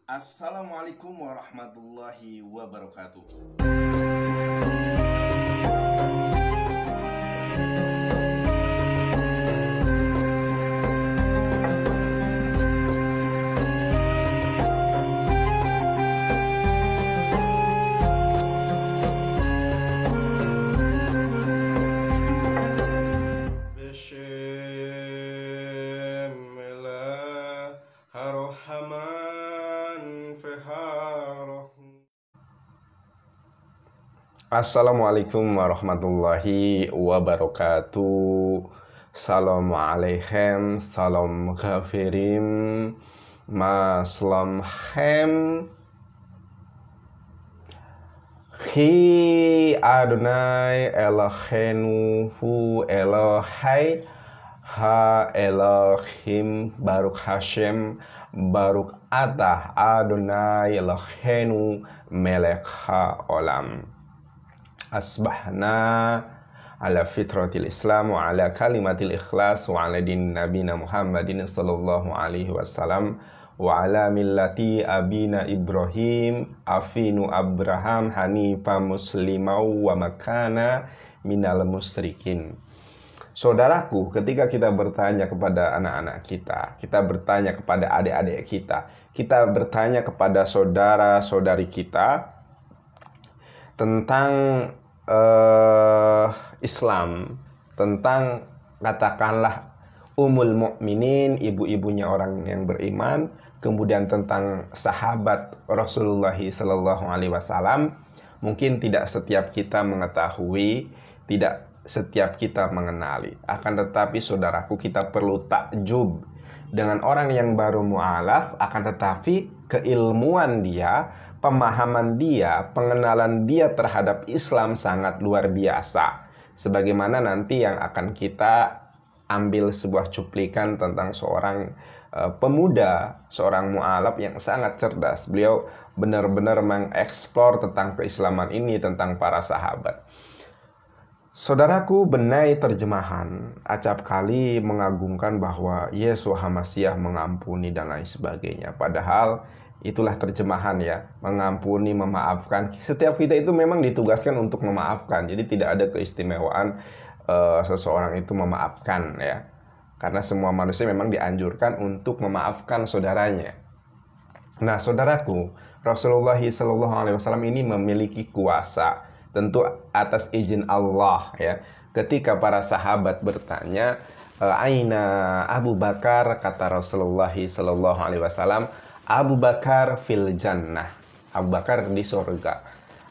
Assalamualaikum warahmatullahi wabarakatuh. Assalamualaikum warahmatullahi wabarakatuh. Salam alaikum, salam ghafirim, maslam hem. Khi Adonai Eloheinu hu Elohai ha Elohim Baruch Hashem Baruch atah Adonai Eloheinu melech haolam. Asbahna ala fitratil Islam wa ala kalimatil ikhlas wa ala din nabina Muhammadin sallallahu alaihi wasallam wa ala millati abina Ibrahim afinu Abraham hanifa muslimau wa makana minal musyrikin. Saudaraku, ketika kita bertanya kepada anak-anak kita bertanya kepada adik-adik kita bertanya kepada saudara-saudari kita tentang Islam, tentang katakanlah umul mukminin, ibu-ibunya orang yang beriman, kemudian tentang sahabat Rasulullah sallallahu alaihi wasallam, mungkin tidak setiap kita mengetahui, tidak setiap kita mengenali. Akan tetapi saudaraku, kita perlu takjub dengan orang yang baru mu'alaf, akan tetapi keilmuan dia, pemahaman dia, pengenalan dia terhadap Islam sangat luar biasa. Sebagaimana nanti yang akan kita ambil sebuah cuplikan tentang seorang pemuda, seorang mu'alaf yang sangat cerdas. Beliau benar-benar mengeksplor tentang keislaman ini, tentang para sahabat. Saudaraku, benai terjemahan acap kali mengagungkan bahwa Yesus Hamasiah mengampuni dan lain sebagainya. Padahal itulah terjemahan ya, mengampuni, memaafkan. Setiap kita itu memang ditugaskan untuk memaafkan. Jadi tidak ada keistimewaan seseorang itu memaafkan ya. Karena semua manusia memang dianjurkan untuk memaafkan saudaranya. Nah, saudaraku, Rasulullah SAW ini memiliki kuasa, tentu atas izin Allah ya. Ketika para sahabat bertanya, Aina Abu Bakar, kata Rasulullah SAW, Abu Bakar fil jannah. Abu Bakar di surga.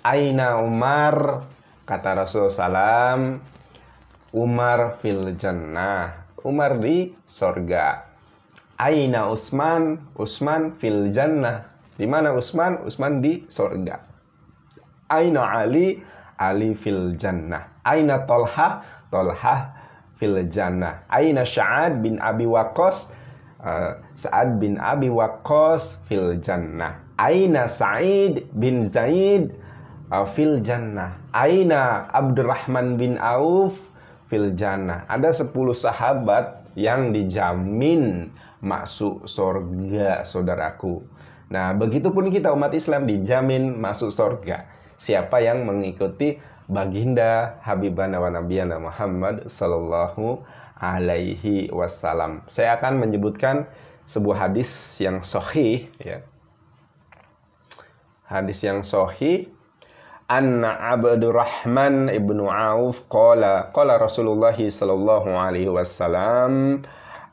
Aina Umar, kata Rasulullah SAW, Umar fil jannah. Umar di surga. Aina Utsman, Utsman fil jannah. Di mana Utsman? Utsman di surga. Aina Ali, Ali fil jannah. Aina Tolha, Tolha fil jannah. Aina Sa'ad bin Abi Waqqas, Sa'ad bin Abi Waqqas fil jannah. Aina Sa'id bin Zaid fil jannah. Aina Abdurrahman bin Auf fil jannah. Ada 10 sahabat yang dijamin masuk surga, saudaraku. Nah, begitupun kita umat Islam dijamin masuk surga. Siapa yang mengikuti baginda Habibana wa Nabiyana Muhammad sallallahu alaihi wasallam. Saya akan menyebutkan sebuah hadis yang sahih ya. Hadis yang sahih. Anna Abdurrahman ibnu Auf qala Rasulullah sallallahu alaihi wasallam,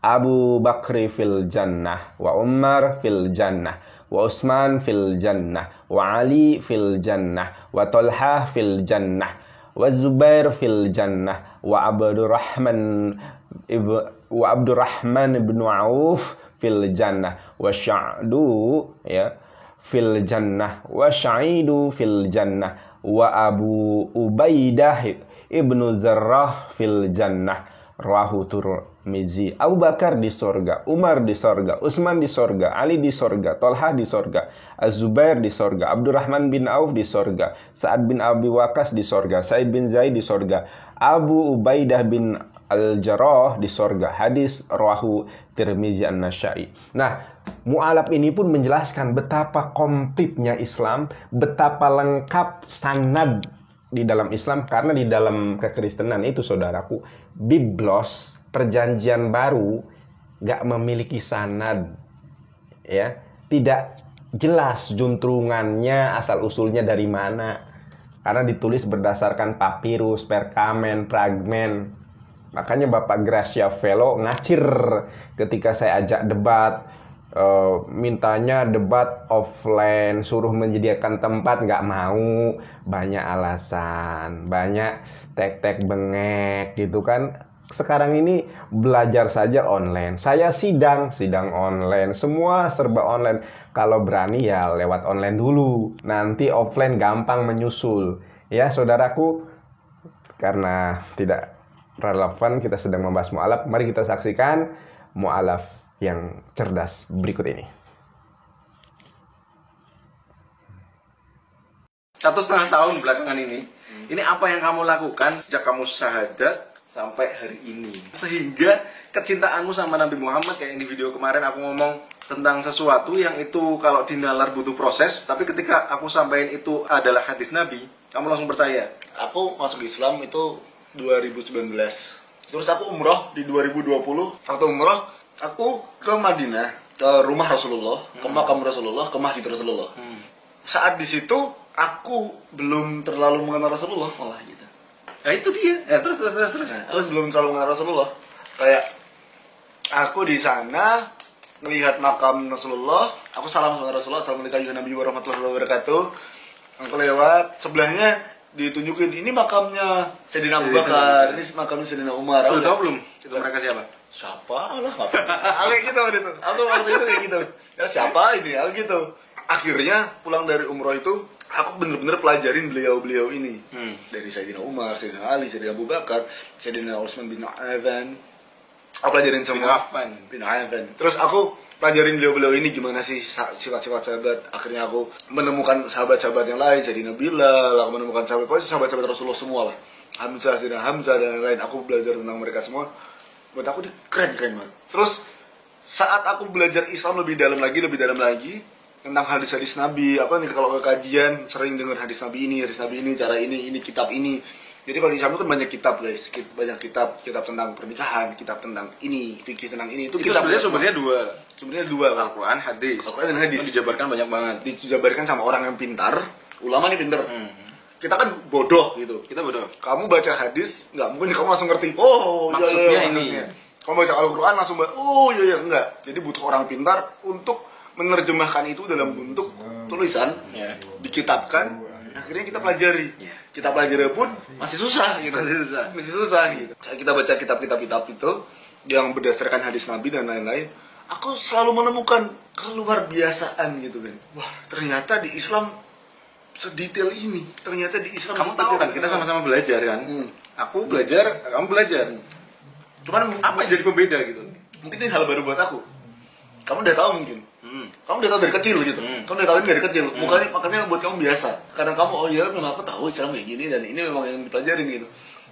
Abu Bakri fil jannah wa Umar fil jannah wa Utsman fil jannah wa Ali fil jannah wa Talha fil jannah wa Zubair fil jannah wa Abdurrahman ibnu Auf fil jannah wa Sya'du ya fil jannah wa Sya'idu fil jannah wa Abu Ubaidah ibnu Zarrah fil jannah. Rawahu Tirmizi. Abu Bakar di sorga, Umar di sorga, Utsman di sorga, Ali di sorga, Tolha di sorga, Az-Zubair di sorga, Abdurrahman bin Auf di sorga, Sa'ad bin Abi Waqqas di sorga, Sa'id bin Zaid di sorga, Abu Ubaidah bin Al-Jarrah di sorga. Hadis rawahu Tirmizi An-Nasyai. Nah, mu'alaf ini pun menjelaskan betapa komplitnya Islam, betapa lengkap sanad di dalam Islam, karena di dalam kekristenan itu, saudaraku, Biblos, perjanjian baru, gak memiliki sanad, ya, tidak jelas juntrungannya, asal usulnya dari mana, karena ditulis berdasarkan papirus, perkamen, fragmen. Makanya Bapak Gracia Velo ngacir ketika saya ajak debat, mintanya debat offline, suruh menyediakan tempat, nggak mau, banyak alasan, banyak tek-tek bengek gitu kan. Sekarang ini belajar saja online. Saya sidang online, semua serba online. Kalau berani ya lewat online dulu, nanti offline gampang menyusul. Ya saudaraku, karena tidak relevan kita sedang membahas mu'alaf, mari kita saksikan mu'alaf yang cerdas berikut ini. 1,5 tahun belakangan ini apa yang kamu lakukan sejak kamu syahadat sampai hari ini, sehingga kecintaanmu sama Nabi Muhammad, kayak yang di video kemarin aku ngomong tentang sesuatu yang itu kalau dinalar butuh proses, tapi ketika aku sampaikan itu adalah hadis Nabi, kamu langsung percaya. Aku masuk Islam itu 2019. Terus aku umroh di 2020. Waktu umroh, aku ke Madinah, ke rumah Rasulullah, ke makam Rasulullah, ke masjid Rasulullah. Saat di situ aku belum terlalu mengenal Rasulullah malah gitu. Nah itu dia. Terus. Nah, aku belum terlalu mengenal Rasulullah. Kayak aku di sana melihat makam Rasulullah, aku salam sama Rasulullah, assalamualaikum warahmatullahi wabarakatuh. Aku lewat, sebelahnya ditunjukin, ini makamnya Sayyidina Abu Bakar, ini makamnya Sayyidina Umar. Aku tahu belum? Itu mereka siapa? Siapa lah? Aku gitu waktu itu. Aku waktu itu kayak gitu. Ya siapa ini? Aku gitu. Akhirnya pulang dari umroh itu, aku bener-bener pelajarin beliau-beliau ini. Dari Sayyidina Umar, Sayyidina Ali, Sayyidina Abu Bakar, Sayyidina Utsman bin Affan. Aku pelajarin semua. Bin Affan. Terus aku pelajarin beliau-beliau ini gimana sih sifat-sifat sahabat. Akhirnya aku menemukan sahabat-sahabat yang lain, Sayyidina Bilal, aku menemukan sahabat-sahabat Rasulullah semua lah. Hamzah, Sayyidina Hamzah dan lain-lain. Aku belajar tentang mereka semua. Buat aku keren banget. Terus saat aku belajar Islam lebih dalam lagi tentang hadis-hadis Nabi, apa nih, kalau ke kajian sering dengar hadis Nabi ini, cara ini kitab ini. Jadi kalau di Islam itu kan banyak kitab, guys. Banyak kitab tentang pernikahan, kitab tentang ini, fikih tentang ini. Itu kitab sumbernya dua. Sumbernya dua, Al-Quran, hadis. Al-Quran dan hadis. Itu dijabarkan banyak banget. Dijabarkan sama orang yang pintar. Ulama nih pintar. Kita kan bodoh gitu. Kita bodoh. Kamu baca hadis, nggak mungkin kamu langsung ngerti. Oh, maksudnya ini. Kamu baca Al-Quran langsung oh iya enggak. Jadi butuh orang pintar untuk menerjemahkan itu dalam bentuk tulisan, dikitabkan. Akhirnya kita pelajari. Kita pelajari pun masih susah gitu. Masih susah gitu. Kita baca kitab-kitab itu yang berdasarkan hadis Nabi dan lain-lain. Aku selalu menemukan keluar biasaan gitu kan. Wah, ternyata di Islam sedetail ini. Ternyata di Islam. Kamu tahu kan kita sama-sama belajar kan? Aku belajar, kamu belajar. Cuman apa yang jadi pembeda gitu? Mungkin ini hal baru buat aku. Kamu udah tahu mungkin. Kamu udah tahu dari kecil gitu. Kamu udah tahu ini dari kecil. Makanya buat kamu biasa. Karena kamu oh iya memang aku tahu Islam kayak gini dan ini memang yang dipelajarin gitu.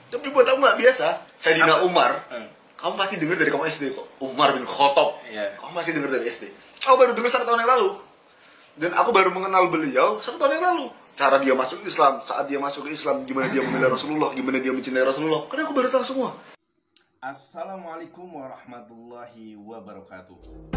Tapi buat kamu nggak biasa. Sayyidina Umar, kamu pasti dengar dari kamu SD kok. Umar bin Khattab. Kamu pasti dengar dari SD. Aku baru dengar 1 tahun yang lalu. Dan aku baru mengenal beliau 1 tahun yang lalu. Cara dia masuk Islam, saat dia masuk ke Islam, gimana dia membela Rasulullah, gimana dia mencintai Rasulullah. Karena aku baru tahu semua. Assalamualaikum warahmatullahi wabarakatuh.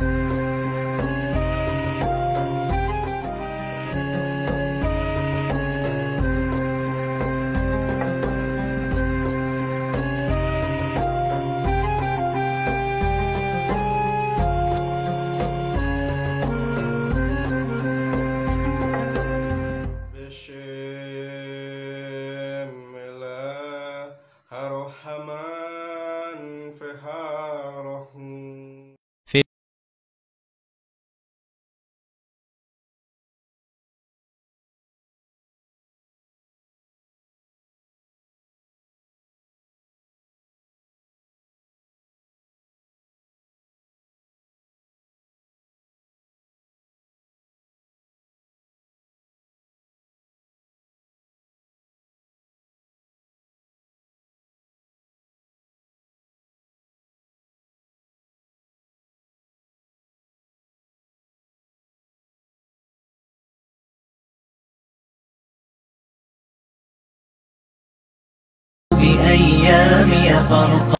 بأيامي فرقا